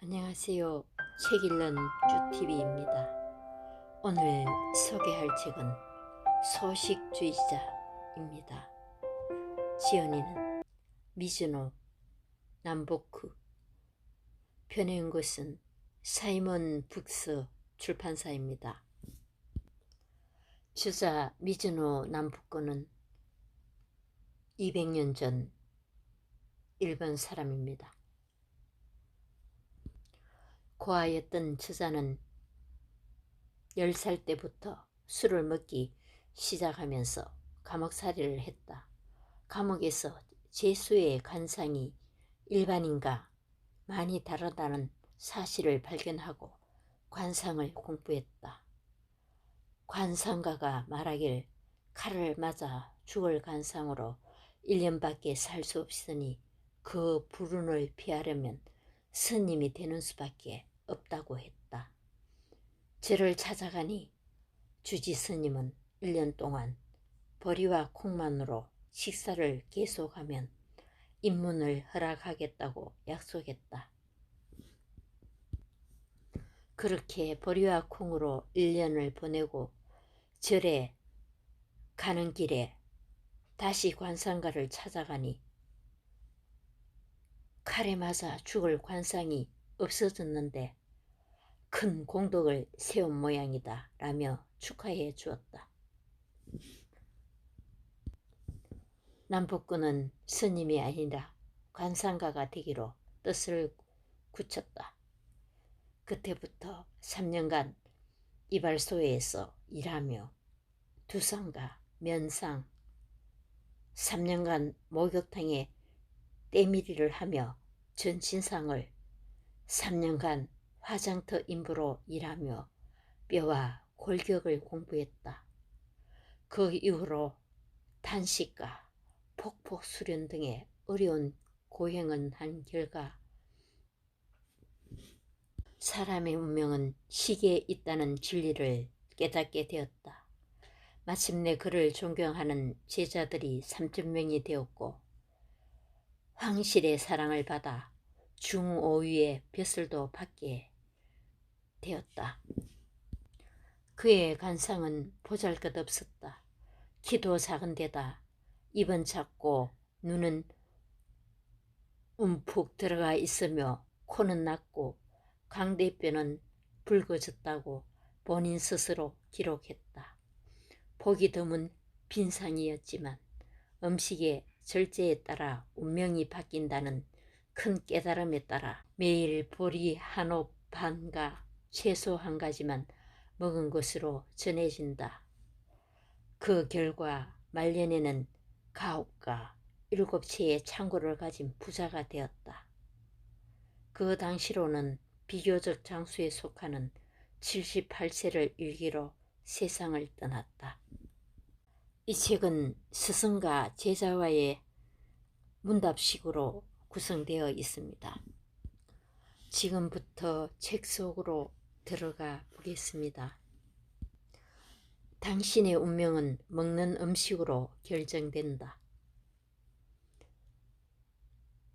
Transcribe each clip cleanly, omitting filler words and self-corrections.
안녕하세요. 책 읽는 쭈TV입니다. 오늘 소개할 책은 소식주의자입니다. 지연이는 미즈노 남보쿠, 펴낸 것은 사이먼 북스 출판사입니다. 저자 미즈노 남보쿠는 200년 전 일본 사람입니다. 고아였던 저자는 10살 때부터 술을 먹기 시작하면서 감옥살이를 했다. 감옥에서 죄수의 관상이 일반인과 많이 다르다는 사실을 발견하고 관상을 공부했다. 관상가가 말하길 칼을 맞아 죽을 관상으로 1년밖에 살 수 없으니 그 불운을 피하려면 스님이 되는 수밖에 없다고 했다. 저를 찾아가니 주지 스님은 1년 동안 보리와 콩만으로 식사를 계속하면 입문을 허락하겠다고 약속했다. 그렇게 보리와 콩으로 1년을 보내고 절에 가는 길에 다시 관상가를 찾아가니 칼에 맞아 죽을 관상이 없어졌는데 큰 공덕을 세운 모양이다 라며 축하해 주었다. 남북군은 스님이 아니라 관상가가 되기로 뜻을 굳혔다. 그때부터 3년간 이발소에서 일하며 두상과 면상, 3년간 목욕탕에 때밀이를 하며 전신상을, 3년간 화장터 인부로 일하며 뼈와 골격을 공부했다. 그 이후로 단식과 폭포 수련 등의 어려운 고행을 한 결과 사람의 운명은 시계에 있다는 진리를 깨닫게 되었다. 마침내 그를 존경하는 제자들이 3,000명이 되었고 황실의 사랑을 받아 중오위의 벼슬도 받게 되었다. 그의 관상은 보잘것없었다. 키도 작은 데다 입은 작고 눈은 움푹 들어가 있으며 코는 낮고 광대뼈는 붉어졌다고 본인 스스로 기록했다. 보기 드문 빈상이었지만 음식의 절제에 따라 운명이 바뀐다는 큰 깨달음에 따라 매일 보리 한 옵 반과 채소 한 가지만 먹은 것으로 전해진다. 그 결과 말년에는 가옥과 7채의 창고를 가진 부자가 되었다. 그 당시로는 비교적 장수에 속하는 78세를 일기로 세상을 떠났다. 이 책은 스승과 제자와의 문답식으로 구성되어 있습니다. 지금부터 책 속으로 들어가 보겠습니다. 당신의 운명은 먹는 음식으로 결정된다.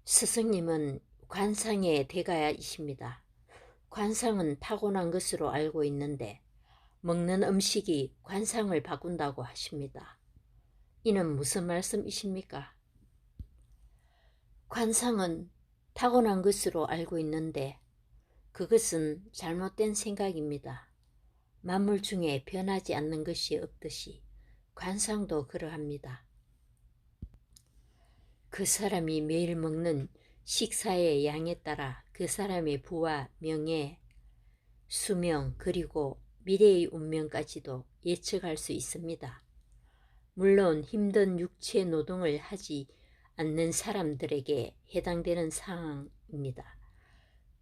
스승님은 관상의 대가이십니다. 관상은 타고난 것으로 알고 있는데 먹는 음식이 관상을 바꾼다고 하십니다. 이는 무슨 말씀이십니까? 관상은 타고난 것으로 알고 있는데 그것은 잘못된 생각입니다. 만물 중에 변하지 않는 것이 없듯이 관상도 그러합니다. 그 사람이 매일 먹는 식사의 양에 따라 그 사람의 부와 명예, 수명 그리고 미래의 운명까지도 예측할 수 있습니다. 물론 힘든 육체 노동을 하지 않는 사람들에게 해당되는 상황입니다.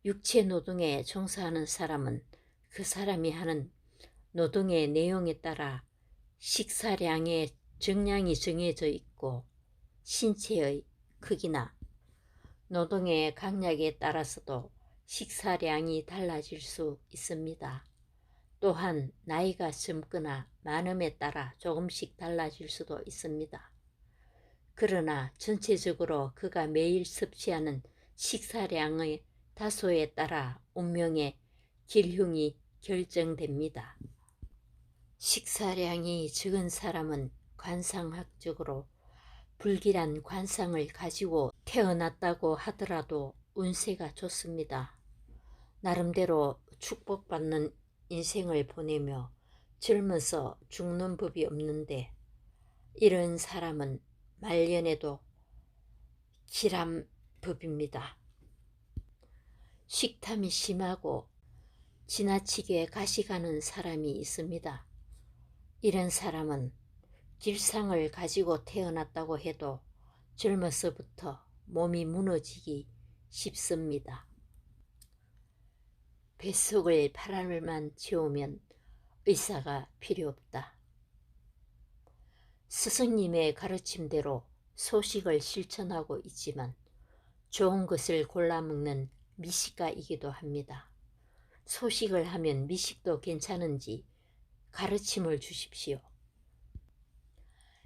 육체 노동에 종사하는 사람은 그 사람이 하는 노동의 내용에 따라 식사량의 정량이 정해져 있고 신체의 크기나 노동의 강약에 따라서도 식사량이 달라질 수 있습니다. 또한 나이가 젊거나 많음에 따라 조금씩 달라질 수도 있습니다. 그러나 전체적으로 그가 매일 섭취하는 식사량의 다소에 따라 운명의 길흉이 결정됩니다. 식사량이 적은 사람은 관상학적으로 불길한 관상을 가지고 태어났다고 하더라도 운세가 좋습니다. 나름대로 축복받는 인생을 보내며 젊어서 죽는 법이 없는데, 이런 사람은 말년에도 길한 법입니다. 식탐이 심하고 지나치게 가시가는 사람이 있습니다. 이런 사람은 길상을 가지고 태어났다고 해도 젊어서부터 몸이 무너지기 쉽습니다. 뱃속을 바람만 채우면 의사가 필요 없다. 스승님의 가르침대로 소식을 실천하고 있지만 좋은 것을 골라 먹는 미식가이기도 합니다. 소식을 하면 미식도 괜찮은지 가르침을 주십시오.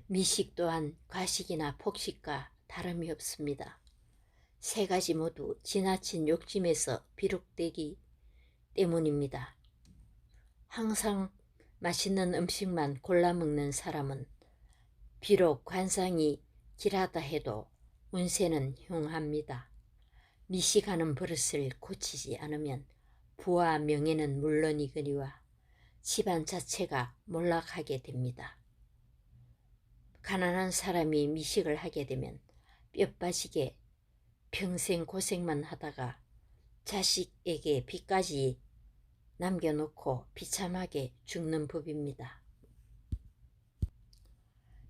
미식 또한 과식이나 폭식과 다름이 없습니다. 세 가지 모두 지나친 욕심에서 비롯되기 때문입니다. 항상 맛있는 음식만 골라 먹는 사람은 비록 관상이 길하다 해도 운세는 흉합니다. 미식하는 버릇을 고치지 않으면 부와 명예는 물론이거니와 집안 자체가 몰락하게 됩니다. 가난한 사람이 미식을 하게 되면 뼈 빠지게 평생 고생만 하다가 자식에게 빚까지 남겨놓고 비참하게 죽는 법입니다.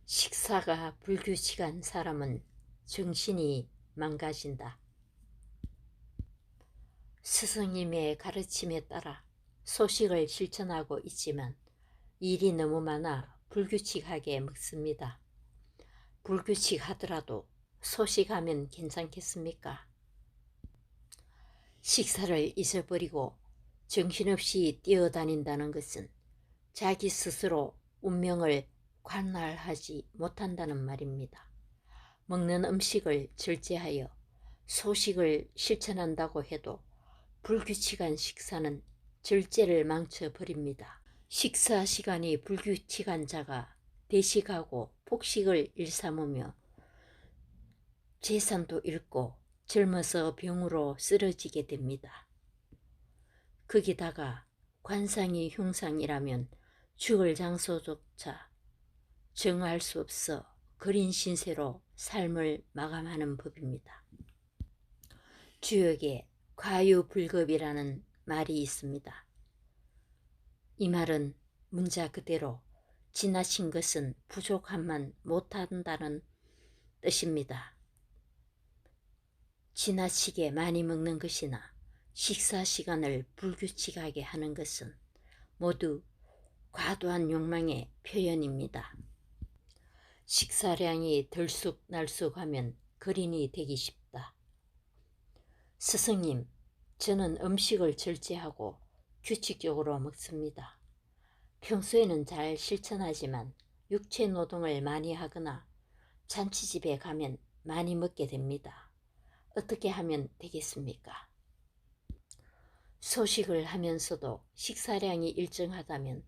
식사가 불규칙한 사람은 정신이 망가진다. 스승님의 가르침에 따라 소식을 실천하고 있지만 일이 너무 많아 불규칙하게 먹습니다. 불규칙하더라도 소식하면 괜찮겠습니까? 식사를 잊어버리고 정신없이 뛰어다닌다는 것은 자기 스스로 운명을 관할하지 못한다는 말입니다. 먹는 음식을 절제하여 소식을 실천한다고 해도 불규칙한 식사는 절제를 망쳐버립니다. 식사 시간이 불규칙한 자가 대식하고 폭식을 일삼으며 재산도 잃고 젊어서 병으로 쓰러지게 됩니다. 거기다가 관상이 흉상이라면 죽을 장소조차 정할 수 없어 거린 신세로 삶을 마감하는 법입니다. 주역에 과유불급이라는 말이 있습니다. 이 말은 문자 그대로 지나친 것은 부족함만 못한다는 뜻입니다. 지나치게 많이 먹는 것이나 식사 시간을 불규칙하게 하는 것은 모두 과도한 욕망의 표현입니다. 식사량이 들쑥날쑥하면 거린이 되기 쉽다. 스승님, 저는 음식을 절제하고 규칙적으로 먹습니다. 평소에는 잘 실천하지만 육체 노동을 많이 하거나 잔치집에 가면 많이 먹게 됩니다. 어떻게 하면 되겠습니까? 소식을 하면서도 식사량이 일정하다면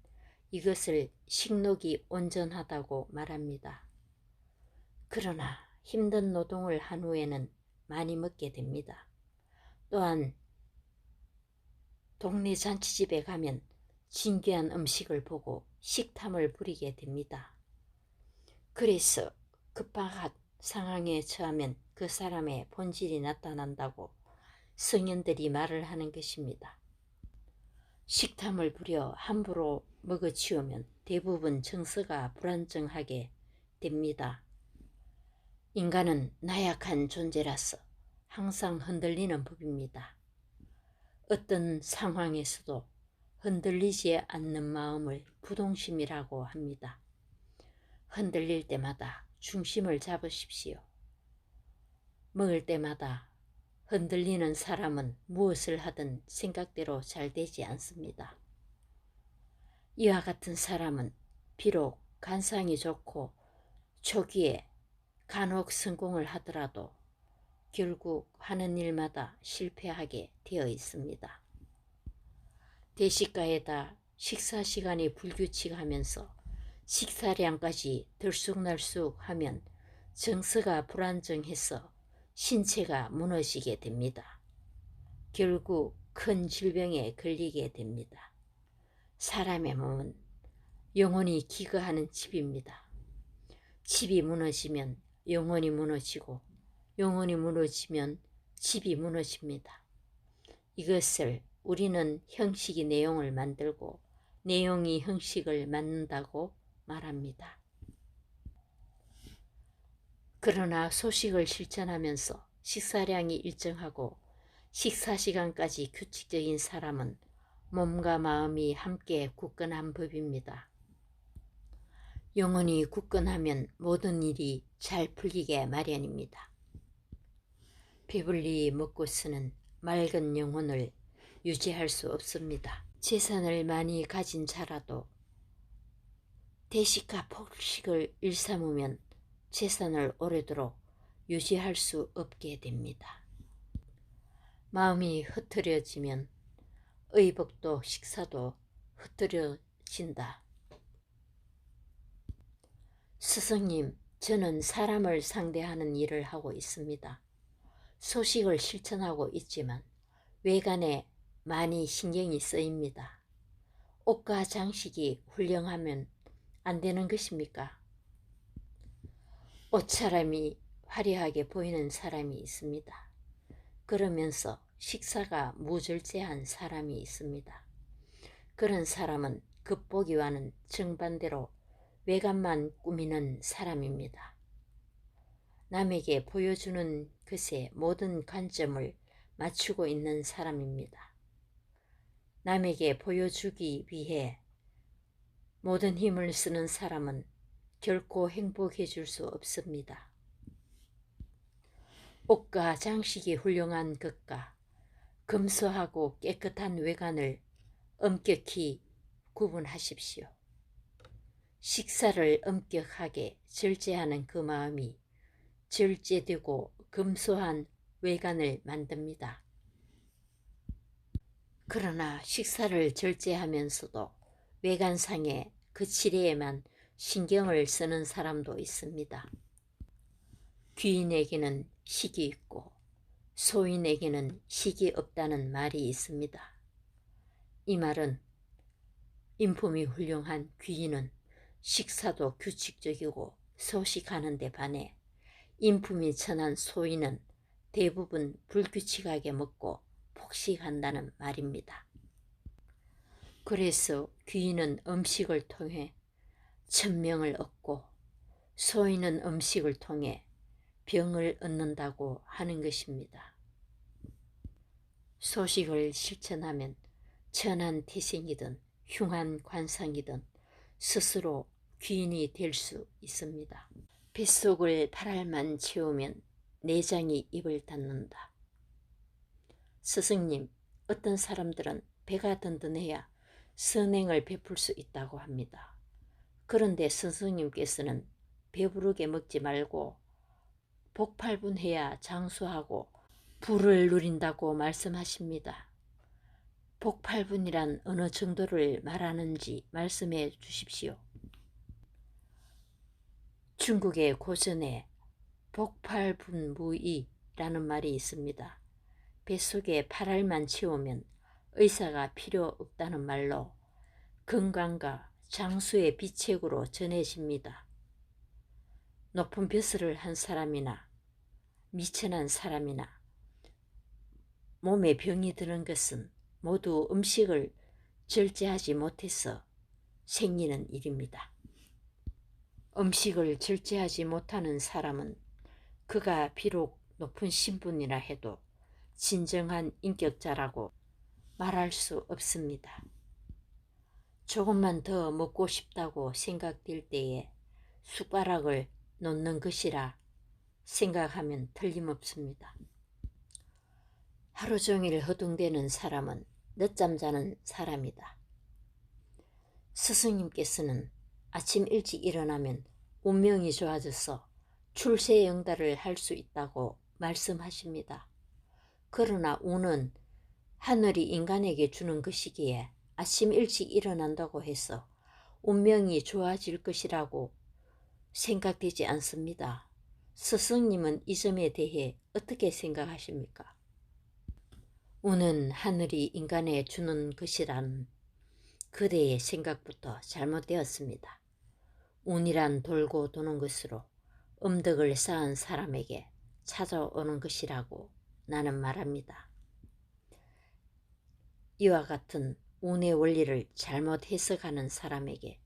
이것을 식욕이 온전하다고 말합니다. 그러나 힘든 노동을 한 후에는 많이 먹게 됩니다. 또한 동네 잔치집에 가면 진귀한 음식을 보고 식탐을 부리게 됩니다. 그래서 급박한 상황에 처하면 그 사람의 본질이 나타난다고 성현들이 말을 하는 것입니다. 식탐을 부려 함부로 먹어치우면 대부분 정서가 불안정하게 됩니다. 인간은 나약한 존재라서 항상 흔들리는 법입니다. 어떤 상황에서도 흔들리지 않는 마음을 부동심이라고 합니다. 흔들릴 때마다 중심을 잡으십시오. 먹을 때마다 흔들리는 사람은 무엇을 하든 생각대로 잘 되지 않습니다. 이와 같은 사람은 비록 간상이 좋고 초기에 간혹 성공을 하더라도 결국 하는 일마다 실패하게 되어 있습니다. 대식가에다 식사 시간이 불규칙하면서 식사량까지 들쑥날쑥하면 정서가 불안정해서 신체가 무너지게 됩니다. 결국 큰 질병에 걸리게 됩니다. 사람의 몸은 영혼이 기거하는 집입니다. 집이 무너지면 영혼이 무너지고 영혼이 무너지면 집이 무너집니다. 이것을 우리는 형식이 내용을 만들고 내용이 형식을 만든다고 말합니다. 그러나 소식을 실천하면서 식사량이 일정하고 식사시간까지 규칙적인 사람은 몸과 마음이 함께 굳건한 법입니다. 영혼이 굳건하면 모든 일이 잘 풀리게 마련입니다. 배불리 먹고 쓰는 맑은 영혼을 유지할 수 없습니다. 재산을 많이 가진 자라도 대식가 폭식을 일삼으면 재산을 오래도록 유지할 수 없게 됩니다. 마음이 흐트러지면 의복도 식사도 흐트러진다. 스승님, 저는 사람을 상대하는 일을 하고 있습니다. 소식을 실천하고 있지만 외관에 많이 신경이 쓰입니다. 옷과 장식이 훌륭하면 안 되는 것입니까? 옷차림이 화려하게 보이는 사람이 있습니다. 그러면서 식사가 무절제한 사람이 있습니다. 그런 사람은 겉보기와는 정반대로 외관만 꾸미는 사람입니다. 남에게 보여주는 것에 모든 관점을 맞추고 있는 사람입니다. 남에게 보여주기 위해 모든 힘을 쓰는 사람은 결코 행복해 줄 수 없습니다. 옷과 장식이 훌륭한 것과 검소하고 깨끗한 외관을 엄격히 구분하십시오. 식사를 엄격하게 절제하는 그 마음이 절제되고 검소한 외관을 만듭니다. 그러나 식사를 절제하면서도 외관상의 그 치레에만 신경을 쓰는 사람도 있습니다. 귀인에게는 식이 있고 소인에게는 식이 없다는 말이 있습니다. 이 말은 인품이 훌륭한 귀인은 식사도 규칙적이고 소식하는 데 반해 인품이 천한 소인은 대부분 불규칙하게 먹고 폭식한다는 말입니다. 그래서 귀인은 음식을 통해 천명을 얻고 소인은 음식을 통해 병을 얻는다고 하는 것입니다. 소식을 실천하면 천한 태생이든 흉한 관상이든 스스로 귀인이 될 수 있습니다. 뱃속을 8알만 채우면 내장이 입을 닫는다. 스승님, 어떤 사람들은 배가 든든해야 선행을 베풀 수 있다고 합니다. 그런데 스승님께서는 배부르게 먹지 말고 복팔분해야 장수하고 부를 누린다고 말씀하십니다. 복팔분이란 어느 정도를 말하는지 말씀해 주십시오. 중국의 고전에 복팔분무이라는 말이 있습니다. 뱃속에 8알만 채우면 의사가 필요 없다는 말로 건강과 장수의 비책으로 전해집니다. 높은 벼슬을 한 사람이나 미천한 사람이나 몸에 병이 드는 것은 모두 음식을 절제하지 못해서 생기는 일입니다. 음식을 절제하지 못하는 사람은 그가 비록 높은 신분이라 해도 진정한 인격자라고 말할 수 없습니다. 조금만 더 먹고 싶다고 생각될 때에 숟가락을 놓는 것이라 생각하면 틀림없습니다. 하루 종일 허둥대는 사람은 늦잠 자는 사람이다. 스승님께서는 아침 일찍 일어나면 운명이 좋아져서 출세영달을 할 수 있다고 말씀하십니다. 그러나 운은 하늘이 인간에게 주는 것이기에 아침 일찍 일어난다고 해서 운명이 좋아질 것이라고 생각되지 않습니다. 스승님은 이 점에 대해 어떻게 생각하십니까? 운은 하늘이 인간에 주는 것이라는 그대의 생각부터 잘못되었습니다. 운이란 돌고 도는 것으로 음덕을 쌓은 사람에게 찾아오는 것이라고 나는 말합니다. 이와 같은 운의 원리를 잘못 해석하는 사람에게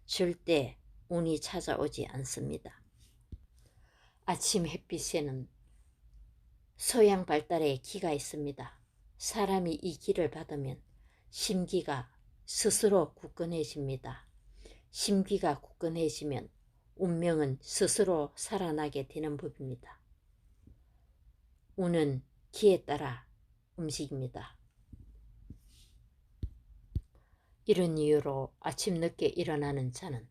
절대 운이 찾아오지 않습니다. 아침 햇빛에는 소양 발달의 기가 있습니다. 사람이 이 기를 받으면 심기가 스스로 굳건해집니다. 심기가 굳건해지면 운명은 스스로 살아나게 되는 법입니다. 운은 기에 따라 움직입니다. 이런 이유로 아침 늦게 일어나는 자는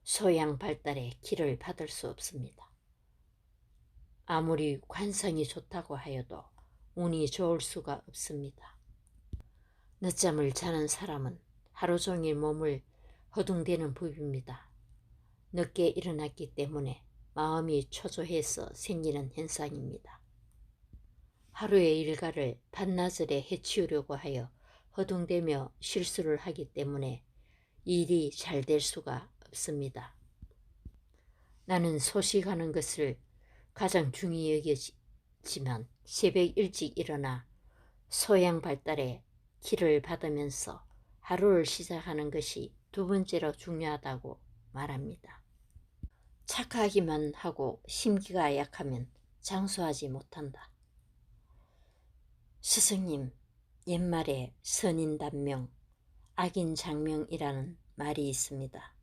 소양 발달의 기를 받을 수 없습니다. 아무리 관상이 좋다고 하여도 운이 좋을 수가 없습니다. 늦잠을 자는 사람은 하루 종일 몸을 허둥대는 법입니다. 늦게 일어났기 때문에 마음이 초조해서 생기는 현상입니다. 하루의 일과를 반나절에 해치우려고 하여 허둥대며 실수를 하기 때문에 일이 잘 될 수가 없습니다. 나는 소식하는 것을 가장 중히 여기지만 새벽 일찍 일어나 소양 발달에 기를 받으면서 하루를 시작하는 것이 두 번째로 중요하다고 말합니다. 착하기만 하고 심기가 약하면 장수하지 못한다. 스승님, 옛말에 선인단명, 악인장명이라는 말이 있습니다.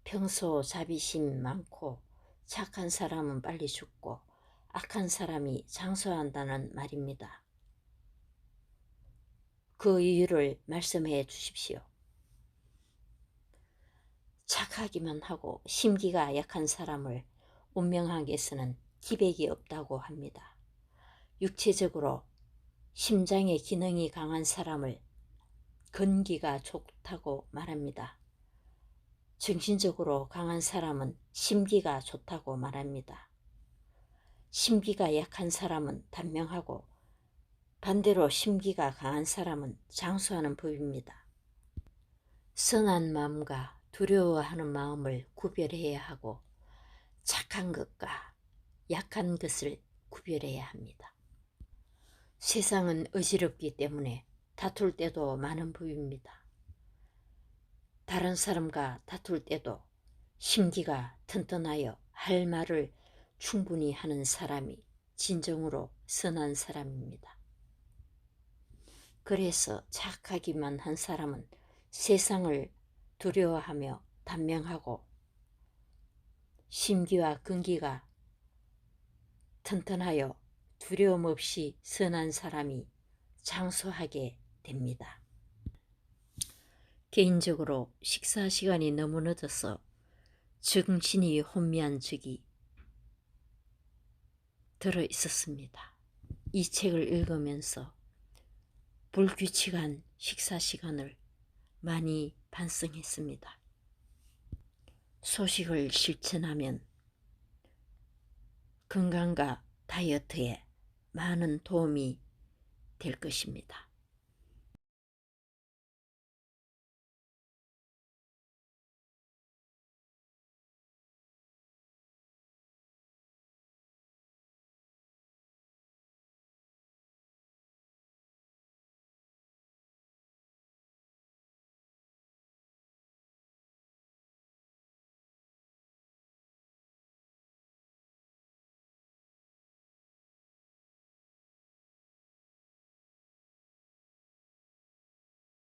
평소 자비심 많고 착한 사람은 빨리 죽고 악한 사람이 장수한다는 말입니다. 그 이유를 말씀해 주십시오. 착하기만 하고 심기가 약한 사람을 운명학에서는 기백이 없다고 합니다. 육체적으로 심장의 기능이 강한 사람을 건기가 좋다고 말합니다. 정신적으로 강한 사람은 심기가 좋다고 말합니다. 심기가 약한 사람은 단명하고 반대로 심기가 강한 사람은 장수하는 법입니다. 선한 마음과 두려워하는 마음을 구별해야 하고 착한 것과 약한 것을 구별해야 합니다. 세상은 어지럽기 때문에 다툴 때도 많은 법입니다. 다른 사람과 다툴 때도 심기가 튼튼하여 할 말을 충분히 하는 사람이 진정으로 선한 사람입니다. 그래서 착하기만 한 사람은 세상을 두려워하며 단명하고 심기와 근기가 튼튼하여 두려움 없이 선한 사람이 장수하게 됩니다. 개인적으로 식사 시간이 너무 늦어서 정신이 혼미한 적이 들어 있었습니다. 이 책을 읽으면서 불규칙한 식사 시간을 많이 반성했습니다. 소식을 실천하면 건강과 다이어트에 많은 도움이 될 것입니다.